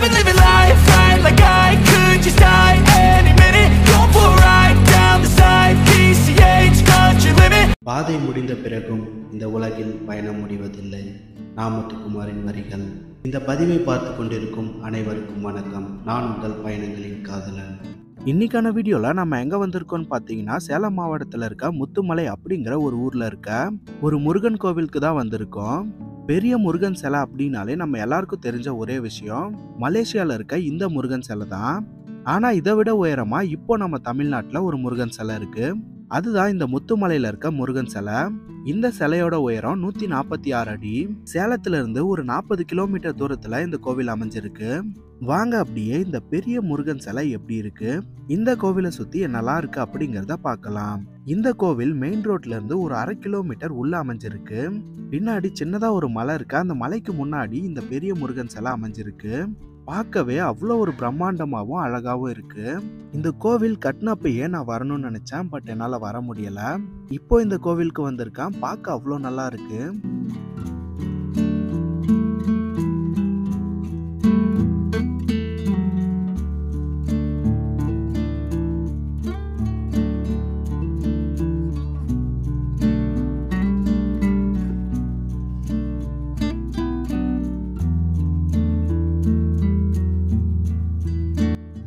I've been living life right like I could just die any minute. Going for a ride down the side, PCH country limit. பாதை முடிந்த பிறகும் இந்த உலகில் பயணம் முடிவதில்லை. முத்துக்குமாரின் வரிகள். இந்த பதிவை பார்த்து கொண்டிருக்கும் அனைவருக்கும் வணக்கம். நான் உங்கள் பயணங்களின் காதலன். இன்னைக்கான வீடியோல நம்ம எங்க வந்திருக்கோம்னு பாத்தீங்கன்னா, சேலம் மாவட்டத்துல இருக்க முத்துமலை அப்படிங்கிற ஒரு ஊர்ல இருக்க ஒரு முருகன் கோவிலுக்கு தான் வந்திருக்கோம். பெரிய முருகன் சிலை அப்படின்னாலே நம்ம எல்லாருக்கும் தெரிஞ்ச ஒரே விஷயம் மலேசியால இருக்க இந்த முருகன் சிலை தான். ஆனா இதை விட உயரமா இப்போ நம்ம தமிழ்நாட்டுல ஒரு முருகன் சிலை இருக்கு. அதுதான் இந்த முத்துமலையில இருக்க முருகன் சிலை. இந்த சிலையோட உயரம் 146 அடி. சேலத்துல இருந்து ஒரு 40 கிலோமீட்டர் தூரத்துல இந்த கோவில் அமைஞ்சிருக்கு. வாங்க அப்படியே இந்த பெரிய முருகன் சிலை எப்படி இருக்கு, இந்த கோவிலை சுத்தி என்னெல்லாம் இருக்கு அப்படிங்கறத பார்க்கலாம். இந்த கோவில் மெயின் ரோட்ல இருந்து ஒரு 1/2 கிலோமீட்டர் உள்ள அமைஞ்சிருக்கு. பின்னாடி சின்னதா ஒரு மலை இருக்கு. அந்த மலைக்கு முன்னாடி இந்த பெரிய முருகன் சிலை அமைஞ்சிருக்கு. பார்க்கவே அவ்வளோ ஒரு பிரம்மாண்டமாகவும் அழகாவும் இருக்கு. இந்த கோவில் கட்டினப்பயே நான் வரணும்னு நினைச்சேன், பட் என்னால் வர முடியல. இப்போ இந்த கோவிலுக்கு வந்திருக்கேன். பார்க்க அவ்வளோ நல்லா இருக்கு.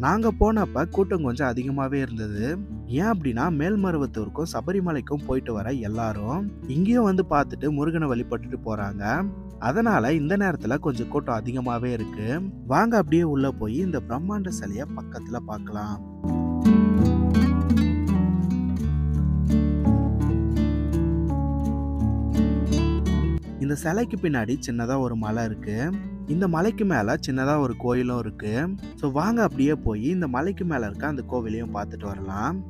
நாங்க போனப்ப கூட்டம் கொஞ்சம் அதிகமாவே இருந்தது. ஏன் அப்படின்னா, மேல்மருவத்தூருக்கும் சபரிமலைக்கும் போயிட்டு வர எல்லாரும் இங்கேயும் வந்து பார்த்துட்டு முருகனை வழிபட்டுட்டு போறாங்க. அதனால இந்த நேரத்துல கொஞ்சம் கூட்டம் அதிகமாவே இருக்கு. வாங்க அப்படியே உள்ள போய் இந்த பிரம்மாண்ட சிலைய பக்கத்துல பார்க்கலாம். இந்த சிலைக்கு பின்னாடி சின்னதா ஒரு மலை இருக்கு. இந்த மலைக்கு மேல சின்னதா ஒரு கோயிலும் இருக்கு. ஸோ வாங்க அப்படியே போய் இந்த மலைக்கு மேல இருக்க அந்த கோவிலையும் பார்த்துட்டு வரலாம்.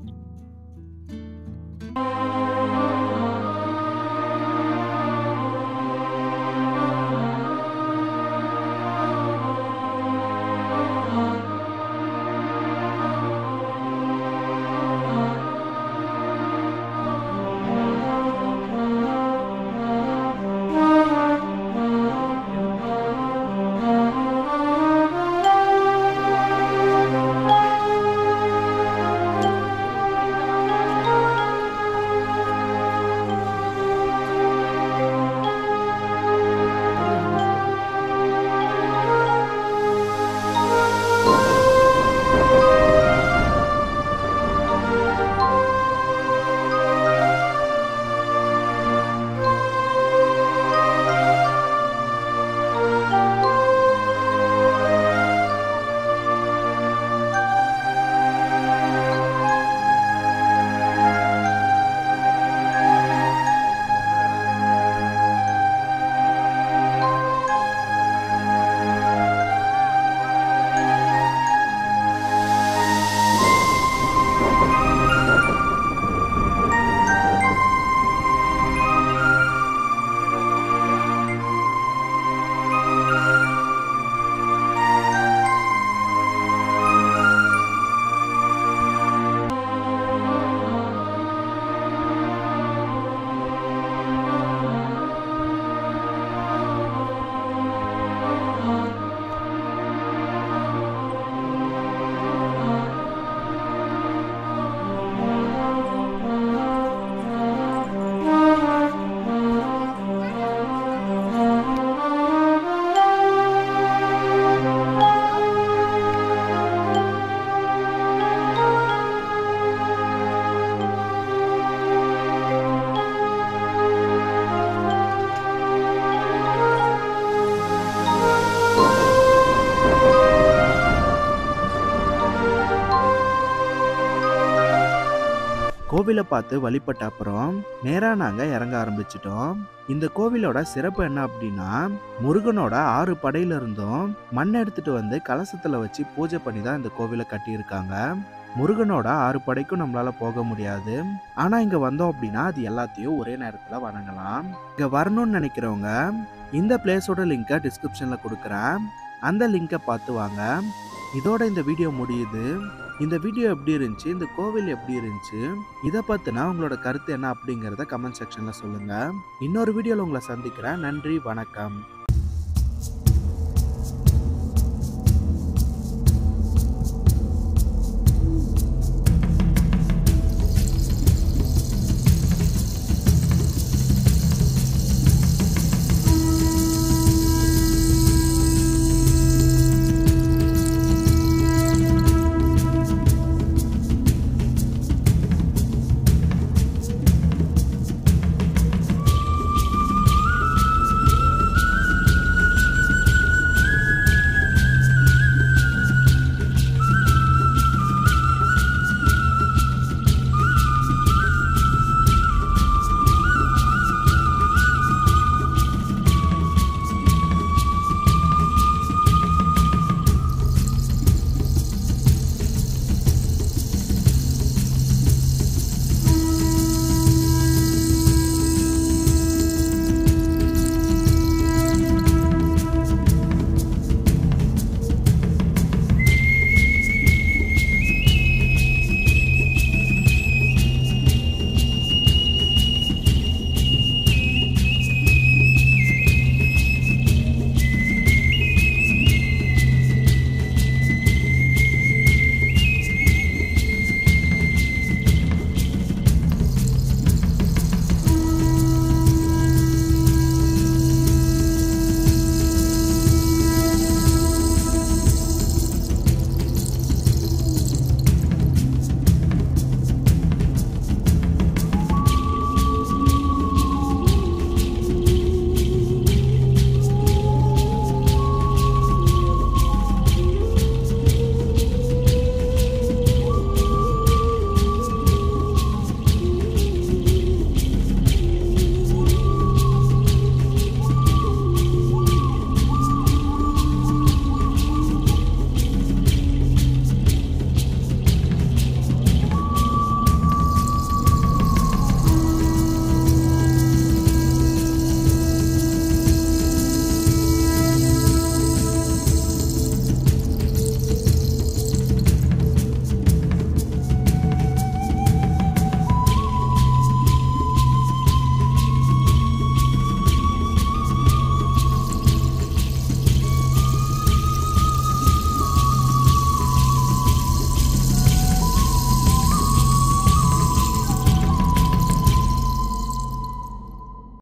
கோவிலை பார்த்து வழிபட்ட அப்புறம் நேரா நாங்க இறங்க ஆரம்பிச்சிட்டோம். இந்த கோவிலோட சிறப்பு என்ன அப்படின்னா, முருகனோட 6 படையில இருந்தும் மண் எடுத்துட்டு வந்து கலசத்துல வச்சு பூஜை பண்ணி தான் இந்த கோவிலை கட்டியிருக்காங்க. முருகனோட 6 படைக்கும் நம்மளால போக முடியாது. ஆனா இங்க வந்தோம் அப்படின்னா அது எல்லாத்தையும் ஒரே நேரத்துல வணங்கலாம். இங்க வரணும்னு நினைக்கிறவங்க இந்த பிளேஸோட லிங்கை டிஸ்கிரிப்ஷன்ல கொடுக்குறேன். அந்த லிங்கை பார்த்து வாங்க. இதோட இந்த வீடியோ முடியுது. இந்த வீடியோ எப்படி இருந்துச்சு, இந்த கோவில் எப்படி இருந்துச்சு, இதை பத்தினா உங்களோட கருத்து என்ன அப்படிங்கறத கமெண்ட் செக்ஷன்ல சொல்லுங்க. இன்னொரு வீடியோல உங்களை சந்திக்கிறேன். நன்றி, வணக்கம்.